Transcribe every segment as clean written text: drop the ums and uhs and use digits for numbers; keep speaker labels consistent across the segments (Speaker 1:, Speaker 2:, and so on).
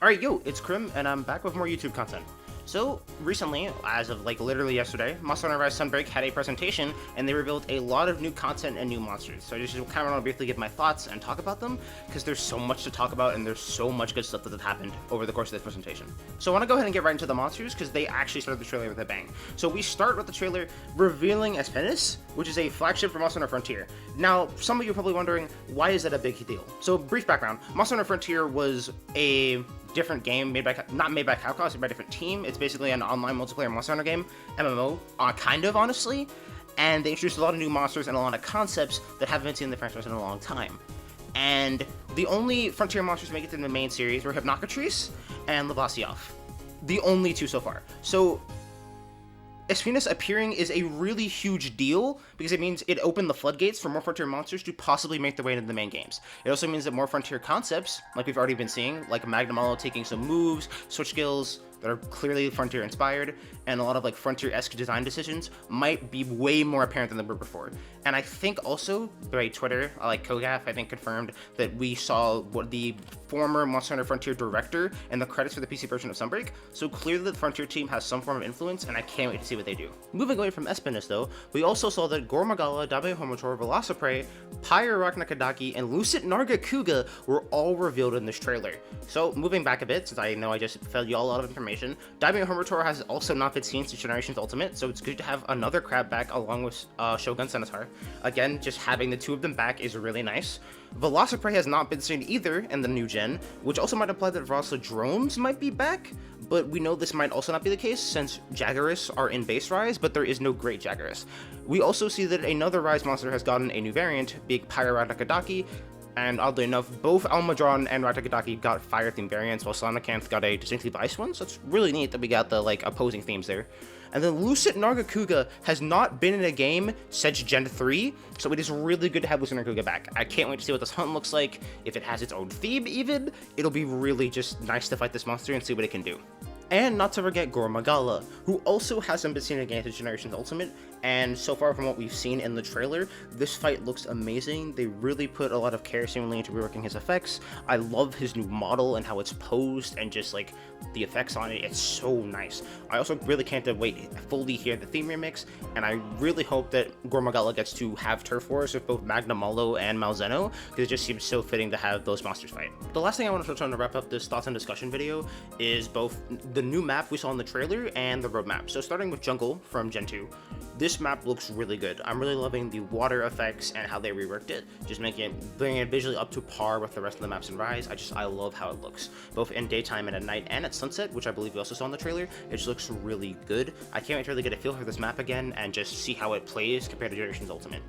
Speaker 1: Alright, yo, it's Krim, and I'm back with more YouTube content. So, recently, as of like literally yesterday, Monster Hunter Rise Sunbreak had a presentation, and they revealed a lot of new content and new monsters. So I just kind of want to briefly give my thoughts and talk about them, because there's so much to talk about, and there's so much good stuff that has happened over the course of this presentation. So I want to go ahead and get right into the monsters, because they actually started the trailer with a bang. So we start with the trailer revealing Espinus, which is a flagship for Monster Hunter Frontier. Now, some of you are probably wondering, why is that a big deal? So, brief background. Monster Hunter Frontier was a different game not made by Capcom, it's made by a different team. It's basically an online multiplayer Monster Hunter game, MMO, kind of, honestly. And they introduced a lot of new monsters and a lot of concepts that haven't been seen in the franchise in a long time. And the only Frontier monsters to make it in the main series were Hypnocatrice and Lavasioth. The only two so far. So, Espinus appearing is a really huge deal because it means it opened the floodgates for more Frontier monsters to possibly make their way into the main games. It also means that more Frontier concepts, like we've already been seeing, like Magnamalo taking some moves, switch skills that are clearly Frontier inspired, and a lot of like Frontier-esque design decisions might be way more apparent than they were before. And I think also by Twitter, like Kogaf, I think confirmed that we saw what the former Monster Hunter Frontier director and the credits for the PC version of Sunbreak, so clearly the Frontier team has some form of influence, and I can't wait to see what they do. Moving away from Espinus though, we also saw that Gormagala, Dabehomotor, Velociprey, Pyroraknakadaki, and Lucid Nargacuga were all revealed in this trailer. So moving back a bit, since I know I just fed you all a lot of information, Dabehomotor has also not been seen since Generations Ultimate, so it's good to have another crab back along with Shogun Centaur. Again, just having the two of them back is really nice. Velociprey has not been seen either in the new gen, which also might imply that Velocidromes might be back, but we know this might also not be the case since Jaggeris are in base Rise, but there is no Great Jaggeris. We also see that another Rise monster has gotten a new variant, being Pyroraknakadaki, and oddly enough, both Almadron and Ratakadaki got fire-themed variants, while Sonicanth got a distinctly ice one, so it's really neat that we got the, like, opposing themes there. And then Lucid Nargacuga has not been in a game since Gen 3, so it is really good to have Lucid Nargacuga back. I can't wait to see what this hunt looks like, if it has its own theme even. It'll be really just nice to fight this monster and see what it can do. And not to forget Gormagala, who also hasn't been seen again since Generations Ultimate, and so far from what we've seen in the trailer, this fight looks amazing. They really put a lot of care seemingly into reworking his effects. I love his new model and how it's posed and just like the effects on it, it's so nice. I also really can't wait to fully hear the theme remix, and I really hope that Gormagala gets to have turf wars with both Magnamalo and Malzeno, because it just seems so fitting to have those monsters fight. The last thing I want to touch on to wrap up this thoughts and discussion video is both the new map we saw in the trailer and the roadmap. So starting with Jungle from Gen 2, this map looks really good. I'm really loving the water effects and how they reworked it, just bringing it visually up to par with the rest of the maps in Rise. I love how it looks, both in daytime and at night and at sunset, which I believe we also saw in the trailer. It just looks really good. I can't wait to really get a feel for this map again and just see how it plays compared to Generations Ultimate.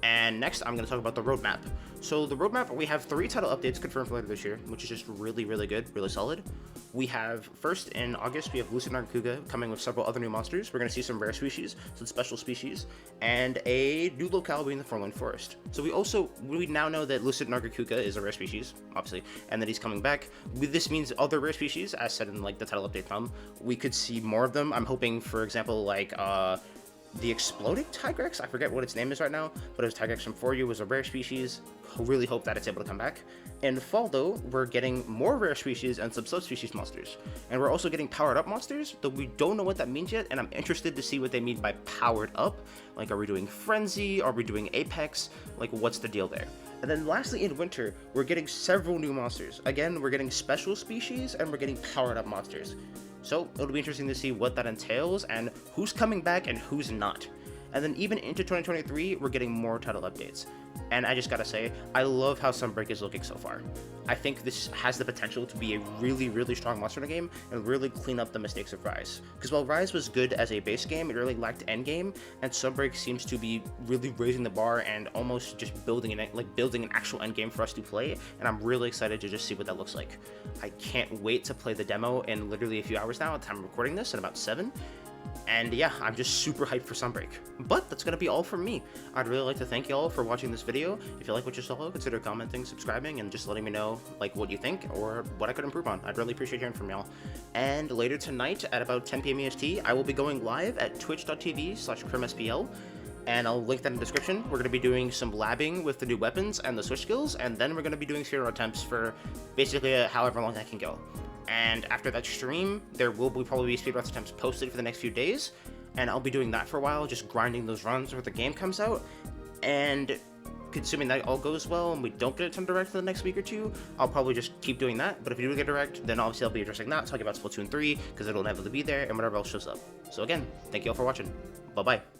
Speaker 1: And next, I'm going to talk about the roadmap. So the roadmap, we have 3 title updates confirmed for later this year, which is just really, really good, really solid. We have, first in August, we have Lucid Nargacuga coming with several other new monsters. We're going to see some rare species, some special species, and a new locale being the Forlorn Forest. So we now know that Lucid Nargacuga is a rare species, obviously, and that he's coming back. This means other rare species, as said in like the title update thumb. We could see more of them. I'm hoping, for example, like, the Exploding Tigrex, I forget what its name is right now, but it was Tigrex from 4U, was a rare species. Really hope that it's able to come back. In fall though, we're getting more rare species and some subspecies monsters. And we're also getting powered up monsters, though we don't know what that means yet, and I'm interested to see what they mean by powered up. Like, are we doing Frenzy? Are we doing Apex? Like, what's the deal there? And then lastly, in winter, we're getting several new monsters. Again, we're getting special species and we're getting powered up monsters. So it'll be interesting to see what that entails and who's coming back and who's not. And then even into 2023, we're getting more title updates. And I just gotta say, I love how Sunbreak is looking so far. I think this has the potential to be a really, really strong Monster Hunter game and really clean up the mistakes of Rise. Because while Rise was good as a base game, it really lacked endgame, and Sunbreak seems to be really raising the bar and almost just building an actual endgame for us to play, and I'm really excited to just see what that looks like. I can't wait to play the demo in literally a few hours now at the time of recording this, in about 7. And yeah, I'm just super hyped for Sunbreak. But that's gonna be all from me. I'd really like to thank y'all for watching this video. If you like what you saw, consider commenting, subscribing, and just letting me know like what you think or what I could improve on. I'd really appreciate hearing from y'all. And later tonight at about 10 p.m. EST, I will be going live at twitch.tv/KrimSPL. and I'll link that in the description. We're going to be doing some labbing with the new weapons and the switch skills, and then we're going to be doing speedrun attempts for basically however long that can go. And after that stream, there will be probably speedrun attempts posted for the next few days, and I'll be doing that for a while, just grinding those runs where the game comes out. And assuming that all goes well and we don't get it to direct for the next week or two, I'll probably just keep doing that. But if we do get direct, then obviously I'll be addressing that, talking about Splatoon 3, because it'll inevitably be there, and whatever else shows up. So again, thank you all for watching. Bye-bye.